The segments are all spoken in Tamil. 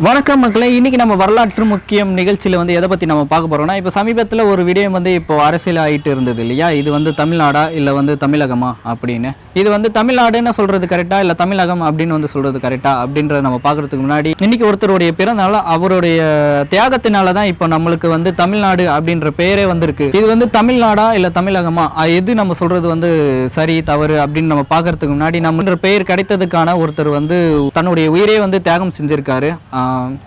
வணக்கம் மக்களே, இன்னைக்கு நம்ம வரலாற்று முக்கியம் நிகழ்ச்சியில் வந்து எதை பற்றி நம்ம பார்க்க போகிறோம்னா, இப்போ சமீபத்தில் ஒரு விடயம் வந்து இப்போ அரசியல் ஆகிட்டு இருந்தது இல்லையா? இது வந்து தமிழ்நாடா இல்லை வந்து தமிழகமா அப்படின்னு. இது வந்து தமிழ்நாடுன்னு சொல்கிறது கரெக்டாக இல்லை தமிழகம் அப்படின்னு வந்து சொல்கிறது கரெக்டாக அப்படின்றத நம்ம பார்க்குறதுக்கு முன்னாடி, இன்னைக்கு ஒருத்தருடைய பிறந்தநாள் அவருடைய தியாகத்தினால தான் இப்போ நம்மளுக்கு வந்து தமிழ்நாடு அப்படின்ற பெயரே வந்திருக்கு. இது வந்து தமிழ்நாடா இல்லை தமிழகமா, எது நம்ம சொல்கிறது வந்து சரி தவறு அப்படின்னு நம்ம பார்க்கறதுக்கு முன்னாடி, நம்ம பெயர் கிடைத்ததுக்கான ஒருத்தர் வந்து தன்னுடைய உயிரே வந்து தியாகம் செஞ்சிருக்காரு.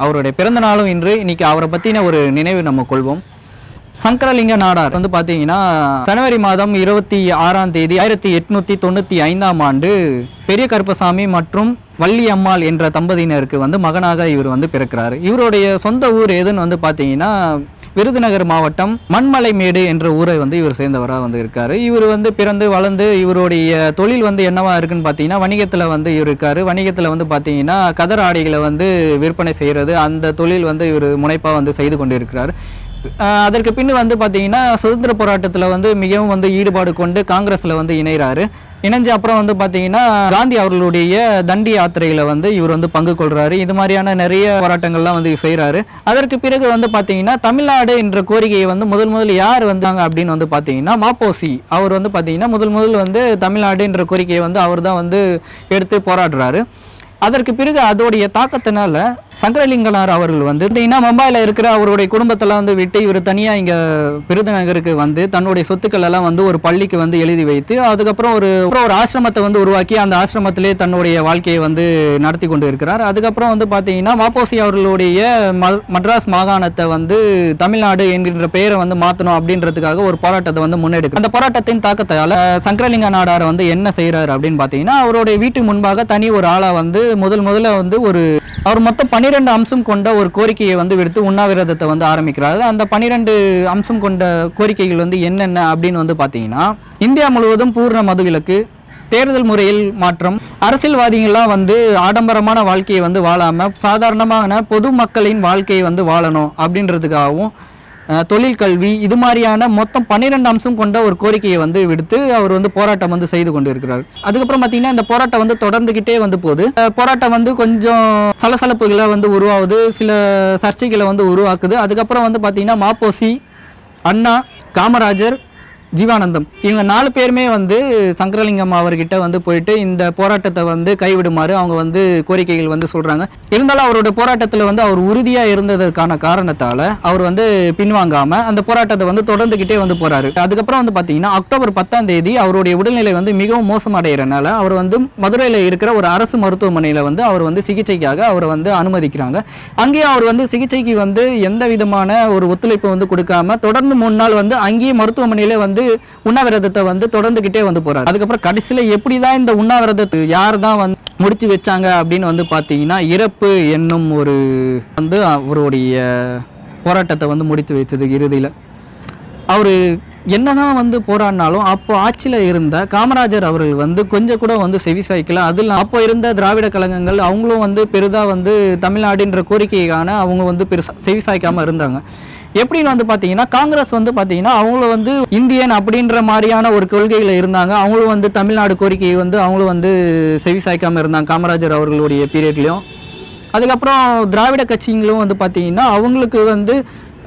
அவருடைய பிறந்த நாளும் இன்று. இன்னைக்கு அவரை பற்றின ஒரு நினைவு நம்ம கொள்வோம். சங்கரலிங்க நாடார் வந்து பார்த்தீங்கன்னா ஜனவரி மாதம் 26ஆம் தேதி 1895ஆம் ஆண்டு பெரிய கருப்பசாமி மற்றும் வள்ளி அம்மாள் என்ற தம்பதியினருக்கு வந்து மகனாக இவர் வந்து பிறக்கிறார். இவருடைய சொந்த ஊர் எதுன்னு வந்து பார்த்தீங்கன்னா விருதுநகர் மாவட்டம் மண்மலைமேடு என்ற ஊரை வந்து இவர் சேர்ந்தவராக வந்து இருக்காரு. இவர் வந்து பிறந்து வளர்ந்து இவருடைய தொழில் வந்து என்னவா இருக்குன்னு பார்த்தீங்கன்னா வணிகத்தில் வந்து இவர் இருக்காரு. வணிகத்தில் வந்து பார்த்தீங்கன்னா கதர் ஆடைகளை வந்து விற்பனை செய்கிறது, அந்த தொழில் வந்து இவர் முனைப்பாக வந்து செய்து கொண்டு இருக்கிறார். அதற்கு பின் வந்து பார்த்தீங்கன்னா சுதந்திர போராட்டத்தில் வந்து மிகவும் வந்து ஈடுபாடு கொண்டு காங்கிரஸில் வந்து இணைகிறாரு. இணைஞ்ச அப்புறம் வந்து பார்த்தீங்கன்னா காந்தி அவர்களுடைய தண்டி யாத்திரையில் வந்து இவர் வந்து பங்கு கொள்கிறாரு. இது மாதிரியான நிறைய போராட்டங்கள்லாம் வந்து செய்கிறாரு. அதற்கு பிறகு வந்து பார்த்தீங்கன்னா தமிழ்நாடு என்ற கோரிக்கையை வந்து முதல் யார் வந்தாங்க அப்படின்னு வந்து பார்த்தீங்கன்னா மாப்போசி. அவர் வந்து பார்த்தீங்கன்னா முதல் வந்து தமிழ்நாடு என்ற கோரிக்கையை வந்து அவர் தான் வந்து எடுத்து போராடுறாரு. அதற்கு பிறகு அதோடைய தாக்கத்தினால சங்கரலிங்கனார் அவர்கள் வந்து மும்பையில் இருக்கிற அவருடைய குடும்பத்தெல்லாம் வந்து விட்டு இவர் தனியாக இங்கே விருதுநகருக்கு வந்து தன்னுடைய சொத்துக்கள் எல்லாம் வந்து ஒரு பள்ளிக்கு வந்து எழுதி வைத்து அதுக்கப்புறம் ஒரு ஆசிரமத்தை வந்து உருவாக்கி அந்த ஆசிரமத்திலே தன்னுடைய வாழ்க்கையை வந்து நடத்தி கொண்டு இருக்கிறார். அதுக்கப்புறம் வந்து பார்த்தீங்கன்னா மாப்போசி அவர்களுடைய மட்ராஸ் மாகாணத்தை வந்து தமிழ்நாடு என்கின்ற பெயரை வந்து மாற்றணும் அப்படின்றதுக்காக ஒரு போராட்டத்தை வந்து முன்னெடுக்கிறார். அந்த போராட்டத்தின் தாக்கத்தால் சங்கரலிங்க நாடார் வந்து என்ன செய்கிறார் அப்படின்னு பார்த்தீங்கன்னா அவருடைய வீட்டு முன்பாக தனி ஒரு ஆளை வந்து முதல்ல வந்து அவர் மொத்தம் 12 அம்சம் கொண்ட ஒரு கோரிக்கையை வந்து விடுத்து உண்ணாவிரதத்தை வந்து ஆரம்பிக்கிறாரு. அந்த 12 அம்சம் கொண்ட கோரிக்கைகள் வந்து என்னென்ன அப்படின்னு வந்து பார்த்தீங்கன்னா இந்தியா முழுவதும் பூர்ண மதுவிலக்கு, தேர்தல் முறையில் மாற்றம், அரசியல்வாதிகள்லாம் வந்து ஆடம்பரமான வாழ்க்கையை வந்து வாழாமல் சாதாரணமான பொதுமக்களின் வாழ்க்கையை வந்து வாழணும் அப்படின்றதுக்காகவும் தொழில் கல்வி, இது மாதிரியான மொத்தம் 12 அம்சம் கொண்ட ஒரு கோரிக்கையை வந்து விடுத்து அவர் வந்து போராட்டம் வந்து செய்து கொண்டு இருக்கிறார். அதுக்கப்புறம் பார்த்தீங்கன்னா இந்த போராட்டம் வந்து தொடர்ந்துகிட்டே வந்து போகுது. போராட்டம் வந்து கொஞ்சம் சலசலப்புகளை வந்து உருவாகுது, சில சர்ச்சைகளை வந்து உருவாக்குது. அதுக்கப்புறம் வந்து பார்த்தீங்கன்னா மாப்போசி, அண்ணா, காமராஜர், ஜீவானந்தம் இவங்க 4 பேருமே வந்து சங்கரலிங்கம் அவர்கிட்ட வந்து போயிட்டு இந்த போராட்டத்தை வந்து கைவிடுமாறு அவங்க வந்து கோரிக்கைகள் வந்து சொல்றாங்க. இருந்தாலும் அவரோட போராட்டத்தில் வந்து அவர் உறுதியா இருந்ததற்கான காரணத்தால அவர் வந்து பின்வாங்காம அந்த போராட்டத்தை வந்து தொடர்ந்துகிட்டே வந்து போறாரு. அதுக்கப்புறம் வந்து பாத்தீங்கன்னா அக்டோபர் 10ஆம் தேதி அவருடைய உடல்நிலை வந்து மிகவும் மோசமடைகிறனால அவர் வந்து மதுரையில் இருக்கிற ஒரு அரசு மருத்துவமனையில வந்து அவர் வந்து சிகிச்சைக்காக அவரை வந்து அனுமதிக்கிறாங்க. அங்கேயும் அவர் வந்து சிகிச்சைக்கு வந்து எந்த விதமான ஒரு ஒத்துழைப்பு வந்து கொடுக்காம தொடர்ந்து 3 நாள் வந்து அங்கேயே மருத்துவமனையில வந்து உண்ணாவிரதத்தை வந்து தொடர்ந்துகிட்டே வந்து போறாரு. அதுக்கப்புறம் கடைசியில எப்படிதான் இந்த உண்ணாவிரதத்தை யார் தான் வந்து முடிச்சு வச்சாங்க அப்படின்னு வந்து பாத்தீங்கன்னா இறப்பு என்னும் ஒரு வந்து அவருடைய போராட்டத்தை வந்து முடித்து வச்சது. இறுதியில் அவரு என்னதான் வந்து போராடினாலும் அப்போ ஆட்சியில் இருந்த காமராஜர் அவர்கள் வந்து கொஞ்சம் கூட வந்து செவி சாய்க்கல. அதில் அப்போ இருந்த திராவிட கழகங்கள் அவங்களும் வந்து பெரிதா வந்து தமிழ்நாடுன்ற கோரிக்கைக்கான அவங்க வந்து பெருசா செவி சாய்க்காம இருந்தாங்க. எப்படின்னு வந்து பார்த்தீங்கன்னா காங்கிரஸ் வந்து பார்த்தீங்கன்னா அவங்களும் வந்து இந்தியன் அப்படின்ற மாதிரியான ஒரு கொள்கையில் இருந்தாங்க. அவங்களும் வந்து தமிழ்நாடு கோரிக்கையை வந்து அவங்களும் வந்து செவி சாய்க்காமல் இருந்தாங்க காமராஜர் அவர்களுடைய பீரியட்லையும். அதுக்கப்புறம் திராவிட கட்சிகளும் வந்து பார்த்தீங்கன்னா அவங்களுக்கு வந்து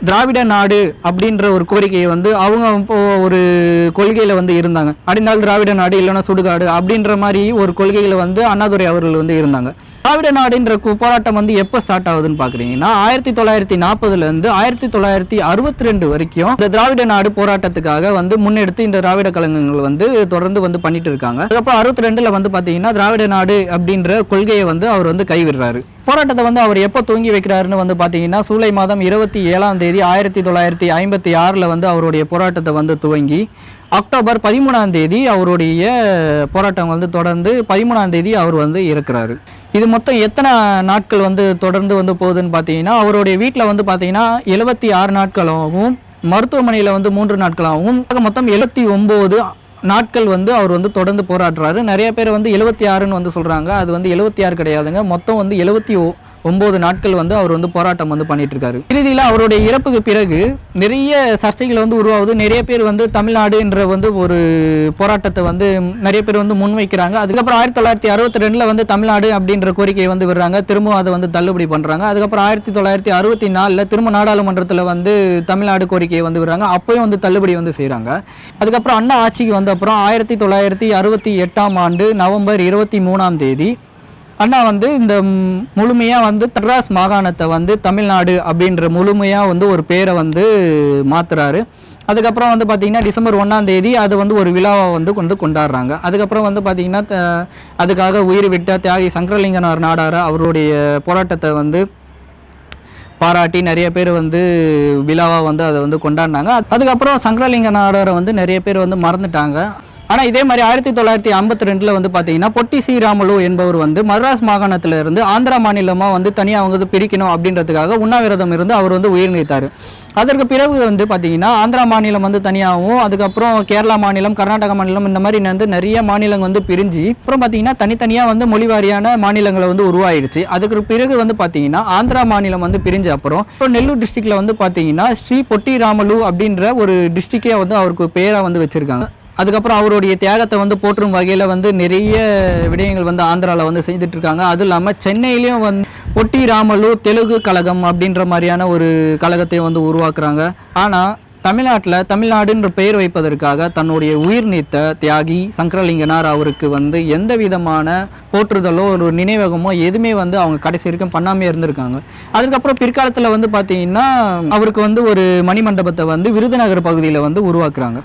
திராவிட நாடு அப்படின்ற ஒரு கோரிக்கையை வந்து அவங்க இப்போ ஒரு கொள்கையில் வந்து இருந்தாங்க. அடிந்தால் திராவிட நாடு இல்லைன்னா சுடுகாடு அப்படின்ற மாதிரி ஒரு கொள்கையில் வந்து அண்ணாதுரை அவர்கள் வந்து இருந்தாங்க. திராவிட நாடுன்ற போராட்டம் வந்து எப்போ ஸ்டார்ட் ஆகுதுன்னு பார்க்குறீங்கன்னா 1940 1962 வரைக்கும் இந்த திராவிட நாடு போராட்டத்துக்காக வந்து முன்னெடுத்து இந்த திராவிட கழகங்கள் வந்து தொடர்ந்து வந்து பண்ணிட்டு இருக்காங்க. அதுக்கப்புறம் 62 வந்து பார்த்தீங்கன்னா திராவிட நாடு அப்படின்ற கொள்கையை வந்து அவர் வந்து கைவிடுறாரு. போராட்டத்தை வந்து அவர் எப்போ தூங்கி வைக்கிறாருன்னு வந்து பார்த்தீங்கன்னா ஜூலை மாதம் 27ஆம் தேதி 1956 வந்து அவருடைய போராட்டத்தை வந்து துவங்கி அக்டோபர் 13ஆம் தேதி அவருடைய போராட்டம் வந்து தொடர்ந்து 13ஆம் தேதி அவர் வந்து இருக்கிறாரு. இது மொத்தம் எத்தனை நாட்கள் வந்து தொடர்ந்து வந்து போகுதுன்னு பார்த்தீங்கன்னா அவருடைய வீட்டில் வந்து பார்த்தீங்கன்னா 76 நாட்களாகவும் மருத்துவமனையில் வந்து 3 நாட்களாகவும் மொத்தம் 79 நாட்கள் வந்து அவர் வந்து தொடர்ந்து போராடுறாரு. நிறைய பேர் வந்து 76ன்னு வந்து சொல்கிறாங்க. அது வந்து 76 கிடையாதுங்க, மொத்தம் வந்து 9 நாட்கள் வந்து அவர் வந்து போராட்டம் வந்து பண்ணிட்டு இருக்காரு. இறுதியில் அவருடைய இறப்புக்கு பிறகு நிறைய சர்ச்சைகள் வந்து உருவாகுது. நிறைய பேர் வந்து தமிழ்நாடு என்ற வந்து ஒரு போராட்டத்தை வந்து நிறைய பேர் வந்து முன்வைக்கிறாங்க. அதுக்கப்புறம் 1962 வந்து தமிழ்நாடு அப்படின்ற கோரிக்கையை வந்து விடுறாங்க. திரும்ப அதை வந்து தள்ளுபடி பண்றாங்க. அதுக்கப்புறம் 1964 திரும்ப நாடாளுமன்றத்தில் வந்து தமிழ்நாடு கோரிக்கையை வந்து விடுறாங்க. அப்பயும் வந்து தள்ளுபடி வந்து செய்கிறாங்க. அதுக்கப்புறம் அண்ணா ஆட்சிக்கு வந்த அப்புறம் 1968 நவம்பர் 23 அண்ணா வந்து இந்த முழுமையாக வந்து மெட்ராஸ் மாகாணத்தை வந்து தமிழ்நாடு அப்படின்ற முழுமையாக வந்து ஒரு பேரை வந்து மாற்றுறாரு. அதுக்கப்புறம் வந்து பார்த்திங்கன்னா டிசம்பர் 1 அது வந்து ஒரு விழாவை வந்து கொண்டாடுறாங்க. அதுக்கப்புறம் வந்து பார்த்திங்கன்னா அதுக்காக உயிர் விட்ட தியாகி சங்கரலிங்கனார் நாடார அவருடைய போராட்டத்தை வந்து பாராட்டி நிறைய பேர் வந்து விழாவாக வந்து அதை வந்து கொண்டாடினாங்க. அதுக்கப்புறம் சங்கரலிங்க நாடாரை வந்து நிறைய பேர் வந்து மறந்துட்டாங்க. ஆனால் இதே மாதிரி 1952 வந்து பார்த்தீங்கன்னா பொட்டி ஸ்ரீராமுலு என்பவர் வந்து மദ്രാஸ் மாகாணத்தில் இருந்து ஆந்திரா மாநிலமாக வந்து தனியாக அவங்க பிரிக்கணும் அப்படின்றதுக்காக உண்ணாவிரதம் இருந்து அவர் வந்து உயிர் நீத்தார். அதற்கு பிறகு வந்து பார்த்தீங்கன்னா ஆந்திரா மாநிலம் வந்து தனியாகவும், அதுக்கப்புறம் கேரளா மாநிலம், கர்நாடகா மாநிலம், இந்த மாதிரி வந்து நிறைய மாநிலங்கள் வந்து பிரிஞ்சு அப்புறம் பார்த்தீங்கன்னா தனித்தனியாக வந்து மொழிவாரியான மாநிலங்களை வந்து உருவாயிடுச்சு. அதுக்கு பிறகு வந்து பார்த்தீங்கன்னா ஆந்திரா மாநிலம் வந்து பிரிஞ்ச அப்புறம் இப்போ நெல்லூர் டிஸ்ட்ரிக்ட்ல வந்து பார்த்தீங்கன்னா ஸ்ரீ பொட்டி ராமலு அப்படின்ற ஒரு டிஸ்ட்ரிக்டே வந்து அவருக்கு பேராக வந்து வச்சிருக்காங்க. அதுக்கப்புறம் அவருடைய தியாகத்தை வந்து போற்றும் வகையில் வந்து நிறைய விடயங்கள் வந்து ஆந்திராவில் வந்து செய்துட்டு இருக்காங்க. அதுவும் இல்லாமல் சென்னையிலையும் வந்து பொட்டி ராமலு தெலுங்கு கழகம் அப்படின்ற மாதிரியான ஒரு கழகத்தையும் வந்து உருவாக்குறாங்க. ஆனால் தமிழ்நாடுன்ற பெயர் வைப்பதற்காக தன்னுடைய உயிர் நீத்த தியாகி சங்கரலிங்கனார் அவருக்கு வந்து எந்த விதமான போற்றுதலோ ஒரு நினைவகமோ எதுவுமே வந்து அவங்க கடைசி வரைக்கும் பண்ணாமே இருந்திருக்காங்க. அதுக்கப்புறம் பிற்காலத்தில் வந்து பார்த்தீங்கன்னா அவருக்கு வந்து ஒரு மணிமண்டபத்தை வந்து விருதுநகர் பகுதியில் வந்து உருவாக்குறாங்க.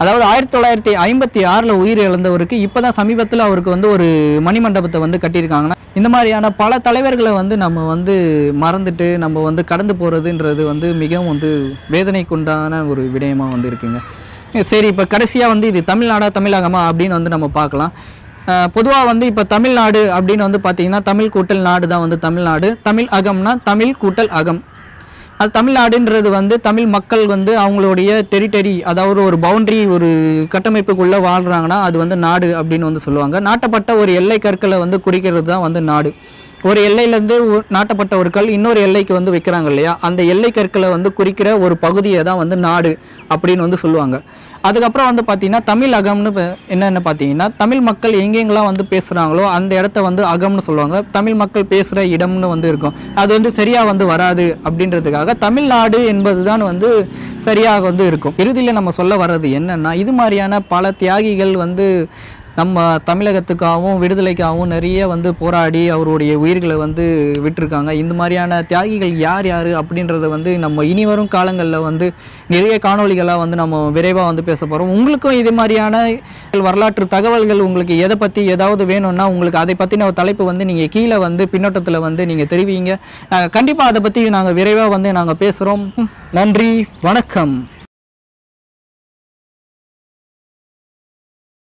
அதாவது 1956 உயிர் இழந்தவருக்கு இப்போ தான் சமீபத்தில் அவருக்கு வந்து ஒரு மணிமண்டபத்தை வந்து கட்டியிருக்காங்கன்னா இந்த மாதிரியான பல தலைவர்களை வந்து நம்ம வந்து மறந்துட்டு நம்ம வந்து கடந்து போகிறதுன்றது வந்து மிகவும் வந்து வேதனைக்குண்டான ஒரு விடயமாக வந்து இருக்குங்க. சரி, இப்போ கடைசியாக வந்து இது தமிழ்நாடா தமிழகமா அப்படின்னு வந்து நம்ம பார்க்கலாம். பொதுவாக வந்து இப்போ தமிழ்நாடு அப்படின்னு வந்து பார்த்தீங்கன்னா தமிழ் கூட்டல் நாடு தான் வந்து தமிழ்நாடு. தமிழ் அகம்னா தமிழ் கூட்டல் அகம். அது தமிழ்நாடுன்றது வந்து தமிழ் மக்கள் வந்து அவங்களுடைய டெரிட்டரி, அதாவது ஒரு பவுண்டரி, ஒரு கட்டமைப்புக்குள்ளே வாழ்கிறாங்கன்னா அது வந்து நாடு அப்படின்னு வந்து சொல்லுவாங்க. நாட்டப்பட்ட ஒரு எல்லை கற்களை வந்து குறிக்கிறது தான் வந்து நாடு. ஒரு எல்லையிலேருந்து நாட்டப்பட்ட ஒரு கல் இன்னொரு எல்லைக்கு வந்து வைக்கிறாங்க இல்லையா, அந்த எல்லை கற்களை வந்து குறிக்கிற ஒரு பகுதியை தான் வந்து நாடு அப்படின்னு வந்து சொல்லுவாங்க. அதுக்கப்புறம் வந்து பார்த்தீங்கன்னா தமிழ் அகம்னு என்னென்ன பார்த்தீங்கன்னா தமிழ் மக்கள் எங்கெங்கெல்லாம் வந்து பேசுகிறாங்களோ அந்த இடத்த வந்து அகம்னு சொல்லுவாங்க. தமிழ் மக்கள் பேசுகிற இடம்னு வந்து இருக்கும். அது வந்து சரியாக வந்து வராது அப்படின்றதுக்காக தமிழ்நாடு என்பது தான் வந்து சரியாக வந்து இருக்கும். இறுதியில் நம்ம சொல்ல வர்றது என்னென்னா, இது மாதிரியான பல தியாகிகள் வந்து நம்ம தமிழகத்துக்காகவும் விடுதலைக்காகவும் நிறைய வந்து போராடி அவருடைய உயிர்களை வந்து விட்டுருக்காங்க. இந்த மாதிரியான தியாகிகள் யார் யார் அப்படின்றத வந்து நம்ம இனி வரும் காலங்களில் வந்து நிறைய காணொலிகளாக வந்து நம்ம விரைவாக வந்து பேச போகிறோம். உங்களுக்கும் இது மாதிரியான வரலாற்று தகவல்கள் உங்களுக்கு எதை பற்றி ஏதாவது வேணும்னா உங்களுக்கு அதை பற்றின ஒரு தலைப்பு வந்து நீங்கள் கீழே வந்து பின்னோட்டத்தில் வந்து நீங்கள் தெரிவிங்க. கண்டிப்பாக அதை பற்றி நாங்கள் விரைவாக வந்து நாங்கள் பேசுகிறோம். நன்றி, வணக்கம்.